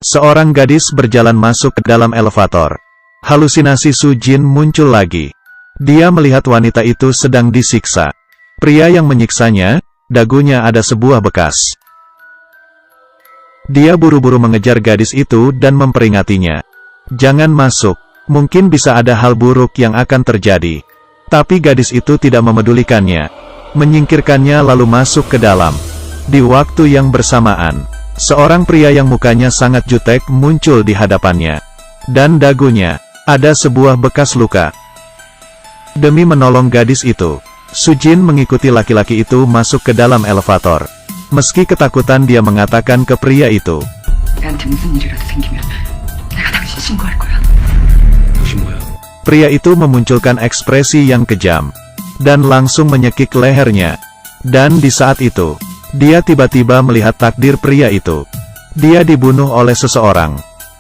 Seorang gadis berjalan masuk ke dalam elevator. Halusinasi Su Jin muncul lagi. Dia melihat wanita itu sedang disiksa. Pria yang menyiksanya, dagunya ada sebuah bekas. Dia buru-buru mengejar gadis itu dan memperingatinya. Jangan masuk, mungkin bisa ada hal buruk yang akan terjadi. Tapi gadis itu tidak memedulikannya. Menyingkirkannya lalu masuk ke dalam. Di waktu yang bersamaan, seorang pria yang mukanya sangat jutek muncul di hadapannya. Dan dagunya, ada sebuah bekas luka. Demi menolong gadis itu, Su Jin mengikuti laki-laki itu masuk ke dalam elevator. Meski ketakutan dia mengatakan ke pria itu, pria itu memunculkan ekspresi yang kejam, dan langsung menyekik lehernya. Dan di saat itu, dia tiba-tiba melihat takdir pria itu. Dia dibunuh oleh seseorang,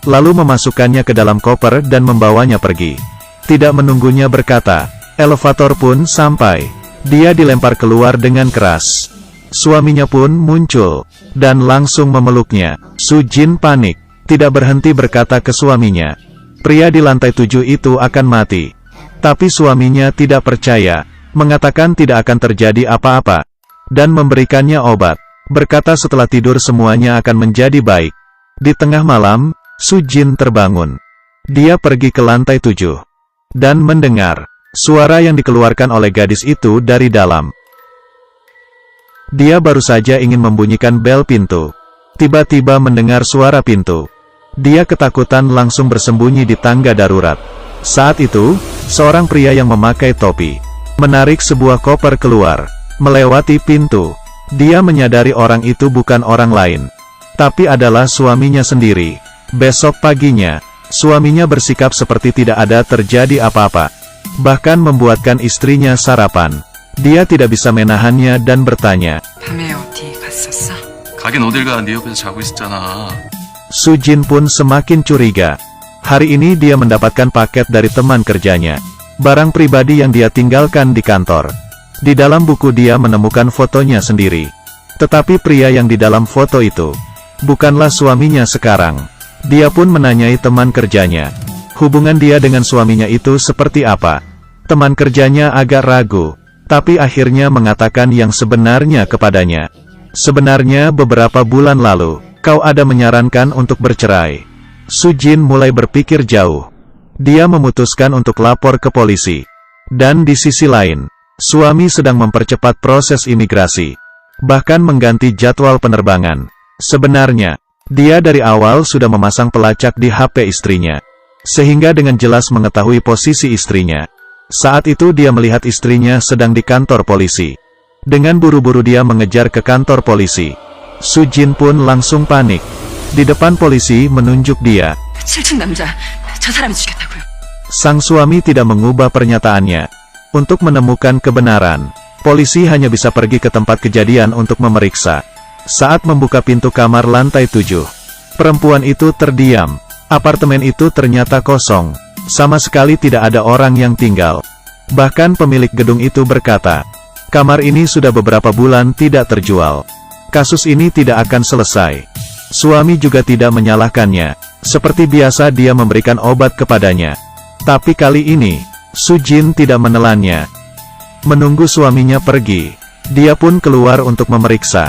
lalu memasukkannya ke dalam koper dan membawanya pergi. Tidak menunggunya berkata, elevator pun sampai. Dia dilempar keluar dengan keras. Suaminya pun muncul, dan langsung memeluknya. Su Jin panik, tidak berhenti berkata ke suaminya, pria di lantai 7 itu akan mati. Tapi suaminya tidak percaya, mengatakan tidak akan terjadi apa-apa, dan memberikannya obat. Berkata setelah tidur semuanya akan menjadi baik. Di tengah malam, Su Jin terbangun. Dia pergi ke lantai 7, dan mendengar suara yang dikeluarkan oleh gadis itu dari dalam. Dia baru saja ingin membunyikan bel pintu. Tiba-tiba mendengar suara pintu. Dia ketakutan langsung bersembunyi di tangga darurat. Saat itu, seorang pria yang memakai topi menarik sebuah koper keluar, melewati pintu. Dia menyadari orang itu bukan orang lain, tapi adalah suaminya sendiri. Besok paginya, suaminya bersikap seperti tidak ada terjadi apa-apa, bahkan membuatkan istrinya sarapan. Dia tidak bisa menahannya dan bertanya, Su Jin pun semakin curiga. Hari ini dia mendapatkan paket dari teman kerjanya, barang pribadi yang dia tinggalkan di kantor. Di dalam buku dia menemukan fotonya sendiri. Tetapi pria yang di dalam foto itu bukanlah suaminya sekarang. Dia pun menanyai teman kerjanya, hubungan dia dengan suaminya itu seperti apa. Teman kerjanya agak ragu, tapi akhirnya mengatakan yang sebenarnya kepadanya. Sebenarnya beberapa bulan lalu, kau ada menyarankan untuk bercerai. Su Jin mulai berpikir jauh. Dia memutuskan untuk lapor ke polisi. Dan di sisi lain, suami sedang mempercepat proses imigrasi, bahkan mengganti jadwal penerbangan. Sebenarnya, dia dari awal sudah memasang pelacak di HP istrinya, sehingga dengan jelas mengetahui posisi istrinya. Saat itu dia melihat istrinya sedang di kantor polisi. Dengan buru-buru dia mengejar ke kantor polisi. Su Jin pun langsung panik. Di depan polisi menunjuk dia. Sang suami tidak mengubah pernyataannya. Untuk menemukan kebenaran, polisi hanya bisa pergi ke tempat kejadian untuk memeriksa. Saat membuka pintu kamar lantai 7, perempuan itu terdiam. Apartemen itu ternyata kosong. Sama sekali tidak ada orang yang tinggal. Bahkan pemilik gedung itu berkata, kamar ini sudah beberapa bulan tidak terjual. Kasus ini tidak akan selesai. Suami juga tidak menyalahkannya. Seperti biasa dia memberikan obat kepadanya. Tapi kali ini, Su Jin tidak menelannya. Menunggu suaminya pergi, dia pun keluar untuk memeriksa.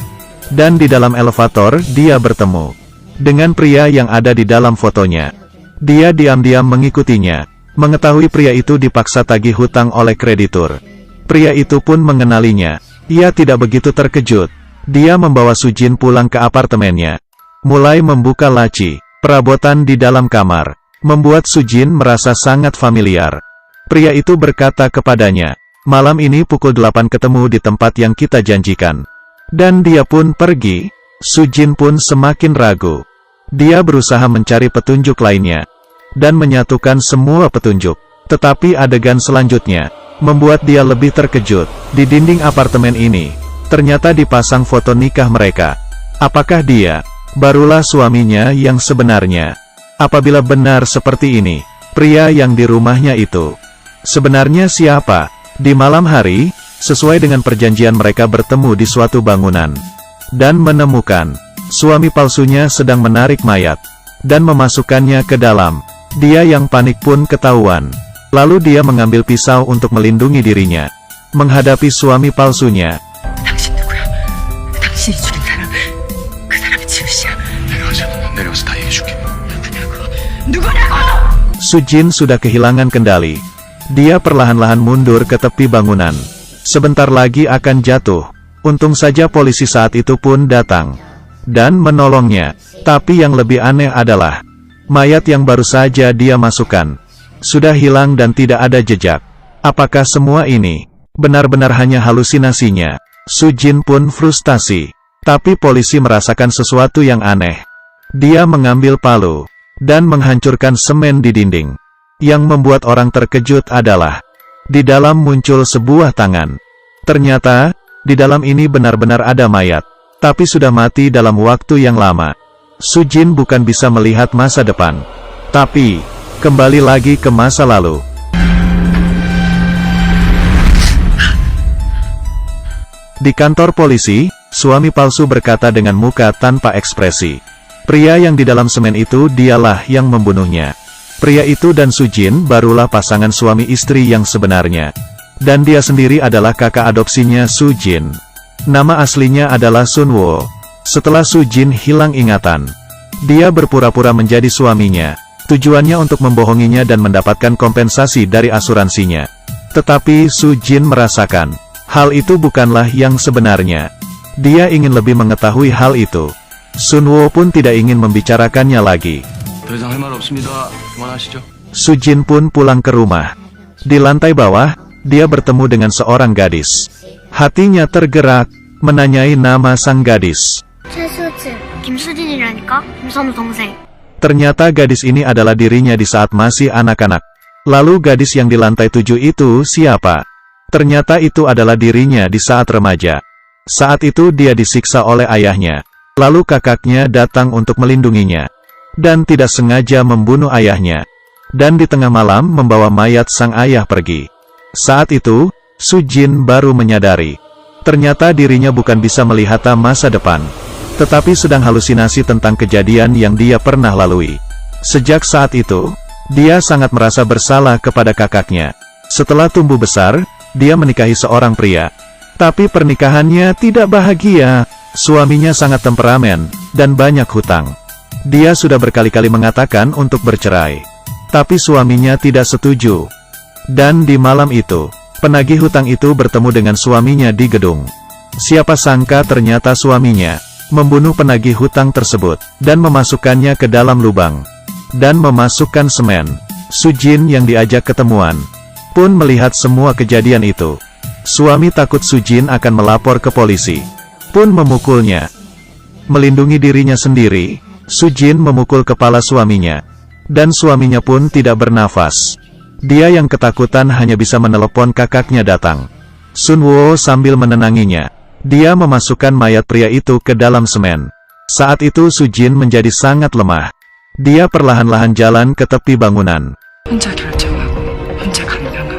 Dan di dalam elevator, dia bertemu dengan pria yang ada di dalam fotonya. Dia diam-diam mengikutinya, mengetahui pria itu dipaksa tagih hutang oleh kreditur. Pria itu pun mengenalinya. Ia tidak begitu terkejut. Dia membawa Su Jin pulang ke apartemennya. Mulai membuka laci, perabotan di dalam kamar, membuat Su Jin merasa sangat familiar. Pria itu berkata kepadanya, malam ini pukul 8 ketemu di tempat yang kita janjikan. Dan dia pun pergi. Su Jin pun semakin ragu. Dia berusaha mencari petunjuk lainnya, dan menyatukan semua petunjuk. Tetapi adegan selanjutnya membuat dia lebih terkejut. Di dinding apartemen ini, ternyata dipasang foto nikah mereka. Apakah dia barulah suaminya yang sebenarnya? Apabila benar seperti ini, pria yang di rumahnya itu sebenarnya siapa? Di malam hari, sesuai dengan perjanjian mereka bertemu di suatu bangunan, dan menemukan suami palsunya sedang menarik mayat. dan memasukkannya ke dalam. Dia yang panik pun ketahuan. Lalu dia mengambil pisau untuk melindungi dirinya. Menghadapi suami palsunya. 당신 누구야? 당신이 죽인 사람, 그 사람이 지우씨야. 내려와서 다 얘기해줄게. 누구냐고! Sujin sudah kehilangan kendali. Dia perlahan-lahan mundur ke tepi bangunan. Sebentar lagi akan jatuh. Untung saja polisi saat itu pun datang dan menolongnya. Tapi yang lebih aneh adalah mayat yang baru saja dia masukkan sudah hilang dan tidak ada jejak. Apakah semua ini benar-benar hanya halusinasinya? Sujin pun frustasi. Tapi polisi merasakan sesuatu yang aneh. Dia mengambil palu dan menghancurkan semen di dinding. Yang membuat orang terkejut adalah di dalam muncul sebuah tangan. Ternyata di dalam ini benar-benar ada mayat, tapi sudah mati dalam waktu yang lama. Sujin bukan bisa melihat masa depan, tapi kembali lagi ke masa lalu. Di kantor polisi, suami palsu berkata dengan muka tanpa ekspresi. Pria yang di dalam semen itu dialah yang membunuhnya. Pria itu dan Sujin barulah pasangan suami istri yang sebenarnya. Dan dia sendiri adalah kakak adopsinya Sujin. Nama aslinya adalah Sunwo. Setelah Sujin hilang ingatan, dia berpura-pura menjadi suaminya. Tujuannya untuk membohonginya dan mendapatkan kompensasi dari asuransinya. Tetapi Sujin merasakan hal itu bukanlah yang sebenarnya. Dia ingin lebih mengetahui hal itu. Sunwo pun tidak ingin membicarakannya lagi. 더 이상 할 말 없습니다. 그만하시죠. Sujin pun pulang ke rumah. Di lantai bawah, dia bertemu dengan seorang gadis. Hatinya tergerak, menanyai nama sang gadis. 최수진, 김수진이라니까? 김선우 동생. Ternyata gadis ini adalah dirinya di saat masih anak-anak. Lalu gadis yang di lantai 7 itu siapa? Ternyata itu adalah dirinya di saat remaja. Saat itu dia disiksa oleh ayahnya. Lalu kakaknya datang untuk melindunginya. Dan tidak sengaja membunuh ayahnya. Dan di tengah malam membawa mayat sang ayah pergi. Saat itu, Sujin baru menyadari. Ternyata dirinya bukan bisa melihat masa depan, tetapi sedang halusinasi tentang kejadian yang dia pernah lalui. Sejak saat itu, dia sangat merasa bersalah kepada kakaknya. Setelah tumbuh besar, dia menikahi seorang pria. Tapi pernikahannya tidak bahagia. Suaminya sangat temperamen, dan banyak hutang. Dia sudah berkali-kali mengatakan untuk bercerai. Tapi suaminya tidak setuju. Dan di malam itu, penagih hutang itu bertemu dengan suaminya di gedung. Siapa sangka ternyata suaminya membunuh penagih hutang tersebut, dan memasukkannya ke dalam lubang. Dan memasukkan semen. Sujin yang diajak ketemuan pun melihat semua kejadian itu. Suami takut Sujin akan melapor ke polisi, pun memukulnya. Melindungi dirinya sendiri, Sujin memukul kepala suaminya. Dan suaminya pun tidak bernafas. Dia yang ketakutan hanya bisa menelepon kakaknya datang. Sunwo sambil menenanginya. Dia memasukkan mayat pria itu ke dalam semen. Saat itu Sujin menjadi sangat lemah. Dia perlahan-lahan jalan ke tepi bangunan. 혼자 결정하고 혼자 감당하고.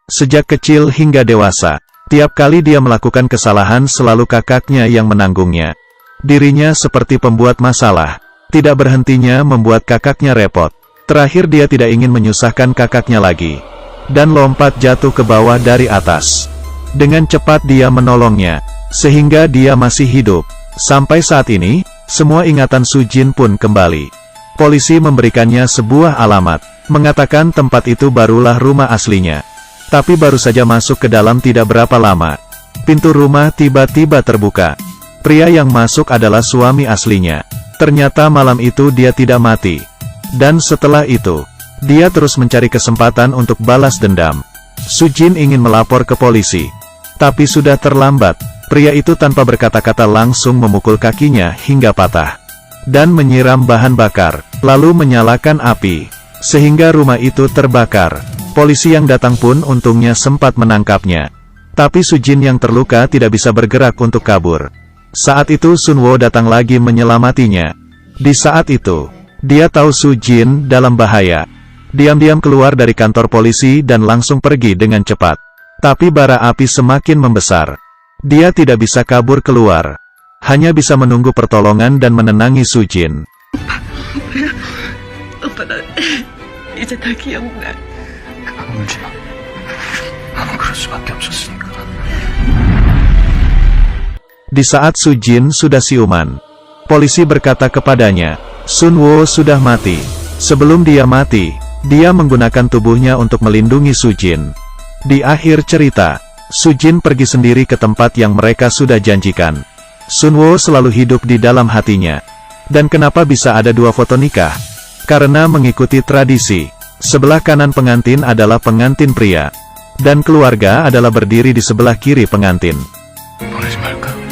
Sejak kecil hingga dewasa, tiap kali dia melakukan kesalahan selalu kakaknya yang menanggungnya. Dirinya seperti pembuat masalah. Tidak berhentinya membuat kakaknya repot. Terakhir dia tidak ingin menyusahkan kakaknya lagi. Dan lompat jatuh ke bawah dari atas. Dengan cepat dia menolongnya, sehingga dia masih hidup. Sampai saat ini, semua ingatan Sujin pun kembali. Polisi memberikannya sebuah alamat, mengatakan tempat itu barulah rumah aslinya. Tapi baru saja masuk ke dalam tidak berapa lama, pintu rumah tiba-tiba terbuka. Pria yang masuk adalah suami aslinya. Ternyata malam itu dia tidak mati. Dan setelah itu, dia terus mencari kesempatan untuk balas dendam. Sujin ingin melapor ke polisi. Tapi sudah terlambat. Pria itu tanpa berkata-kata langsung memukul kakinya hingga patah. Dan menyiram bahan bakar, lalu menyalakan api. Sehingga rumah itu terbakar. Polisi yang datang pun untungnya sempat menangkapnya. Tapi Sujin yang terluka tidak bisa bergerak untuk kabur. Saat itu Sunwo datang lagi menyelamatinya. Di saat itu, dia tahu Sujin dalam bahaya. Diam-diam keluar dari kantor polisi dan langsung pergi dengan cepat. Tapi bara api semakin membesar. Dia tidak bisa kabur keluar. Hanya bisa menunggu pertolongan dan menenangi Sujin. 오빠 나 이제 다 기억나. 울지 마. 나는 그럴 수밖에 없었으니까. Di saat Sujin sudah siuman, polisi berkata kepadanya, Sunwo sudah mati. Sebelum dia mati, dia menggunakan tubuhnya untuk melindungi Sujin. Di akhir cerita, Sujin pergi sendiri ke tempat yang mereka sudah janjikan. Sunwo selalu hidup di dalam hatinya. Dan kenapa bisa ada dua foto nikah? Karena mengikuti tradisi, sebelah kanan pengantin adalah pengantin pria, dan keluarga adalah berdiri di sebelah kiri pengantin. 보내지 말까?